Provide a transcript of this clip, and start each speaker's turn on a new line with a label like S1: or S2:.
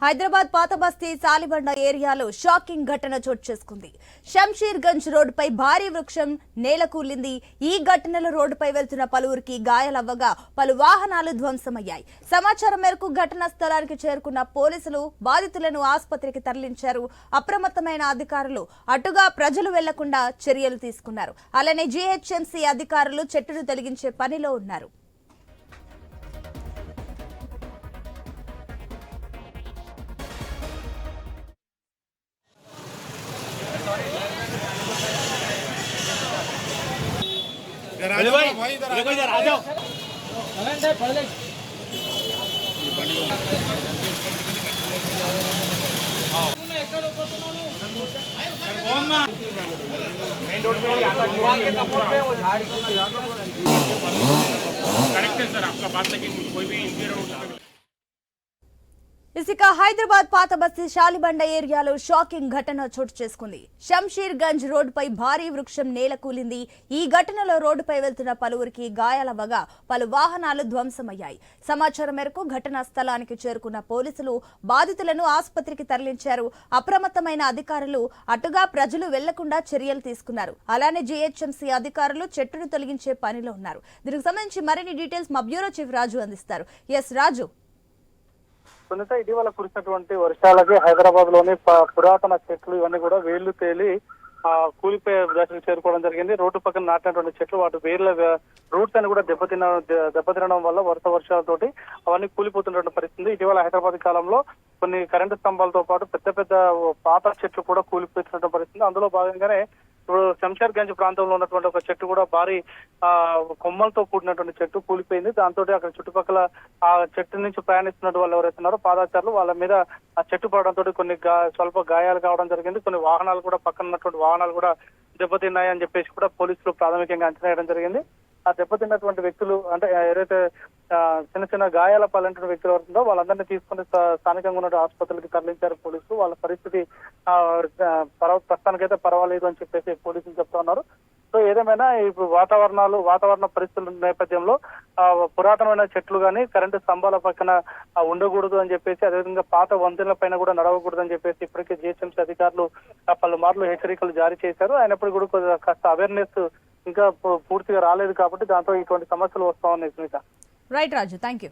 S1: హైదరాబాద్ పాత బస్తీ సాలిబండ ఏరియాలో షాకింగ్ ఘటన చోటు చేసుకుంది. శంషీర్ గంజ్ రోడ్డుపై భారీ వృక్షం నేలకూలింది. ఈ ఘటనలో రోడ్డుపై వెళ్తున్న పలువురికి గాయాలవ్వగా పలు వాహనాలు ధ్వంసమయ్యాయి. సమాచారం మేరకు ఘటనా స్థలానికి చేరుకున్న పోలీసులు బాధితులను ఆసుపత్రికి తరలించారు. అప్రమత్తమైన అధికారులు అటుగా ప్రజలు వెళ్లకుండా చర్యలు తీసుకున్నారు. అలానే జీహెచ్ఎంసీ అధికారులు చెట్టును తొలగించే పనిలో ఉన్నారు.
S2: इधर आ जाओ। करेक्ट है सर, आपका बात, लेकिन कोई भी
S1: ఇక హైదరాబాద్ పాత బస్తీ శాలిబండ ఏరియాలో షాకింగ్ ఘటన చోటు చేసుకుంది. శంషీర్ గంజ్ రోడ్డుపై భారీ వృక్షం నేలకూలింది. ఈ ఘటనలో రోడ్డుపై వెళ్తున్న పలువురికి గాయాలవ్వగా పలు వాహనాలు ధ్వంసమయ్యాయి. సమాచారం మేరకు ఘటనా స్థలానికి చేరుకున్న పోలీసులు బాధితులను ఆసుపత్రికి తరలించారు. అప్రమత్తమైన అధికారులు అటుగా ప్రజలు వెళ్లకుండా చర్యలు తీసుకున్నారు. అలానే జీహెచ్ఎంసీ అధికారులు చెట్టును తొలగించే పనిలో ఉన్నారు. దీనికి సంబంధించి మరిన్ని డీటెయిల్స్ మా బ్యూరో చీఫ్ రాజు అందిస్తారు. ఎస్ రాజు.
S3: ఇటీవల కురిసినటువంటి వర్షాలకి హైదరాబాద్ లోని పురాతన చెట్లు ఇవన్నీ కూడా వేళ్లు తేలి కూలిపోయే దశకు చేరుకోవడం జరిగింది. రోడ్డు పక్కన నాటినటువంటి చెట్లు వాటి వేర్ల రూట్స్ అని కూడా దెబ్బతినడం వల్ల వర్షాలతోటి అవన్నీ కూలిపోతున్నటువంటి పరిస్థితి. ఇటీవల హైదరాబాద్ కాలంలో కొన్ని కరెంటు స్తంభాలతో పాటు పెద్ద పెద్ద పాత చెట్లు కూడా కూలిపోతున్నటువంటి పరిస్థితి. అందులో భాగంగానే ఇప్పుడు శంషీర్ గంజ్ ప్రాంతంలో ఉన్నటువంటి ఒక చెట్టు కూడా భారీ కొమ్మలతో కూడినటువంటి చెట్టు కూలిపోయింది. దాంతో అక్కడ చుట్టుపక్కల ఆ చెట్టు నుంచి ప్రయాణిస్తున్న వాళ్ళు ఎవరైతున్నారో పాదచారులు వాళ్ళ మీద ఆ చెట్టు పడడంతో కొన్ని స్వల్ప గాయాలు కావడం జరిగింది. కొన్ని వాహనాలు కూడా పక్కన ఉన్నటువంటి వాహనాలు కూడా దెబ్బతిన్నాయని చెప్పేసి కూడా పోలీసులు ప్రాథమికంగా అంచనా వేయడం జరిగింది. ఆ దెబ్బతిన్నటువంటి వ్యక్తులు అంటే ఏదైతే చిన్న చిన్న గాయాల పాలైన వ్యక్తులు ఎవరుందో వాళ్ళందరినీ తీసుకుని స్థానికంగా ఉన్న ఆసుపత్రులకి తరలించారు పోలీసులు. వాళ్ళ పరిస్థితి ప్రస్తుతానికైతే పర్వాలేదు అని చెప్పేసి పోలీసులు చెప్తా ఉన్నారు. సో ఏదేమైనా ఇప్పుడు వాతావరణ పరిస్థితుల నేపథ్యంలో పురాతనమైన చెట్లు కానీ కరెంటు స్తంభాల పక్కన ఉండకూడదు అని చెప్పేసి, అదేవిధంగా పాత వంతెనల పైన కూడా నడవకూడదు అని చెప్పేసి ఇప్పటికే జీహెచ్ఎంసీ అధికారులు పలుమార్లు హెచ్చరికలు జారీ చేశారు. అయినప్పటికీ కూడా కాస్త అవేర్నెస్ ఇంకా పూర్తిగా రాలేదు కాబట్టి దాంతో ఇటువంటి సమస్యలు వస్తా ఉన్నాయి.
S1: Right Raju, thank you.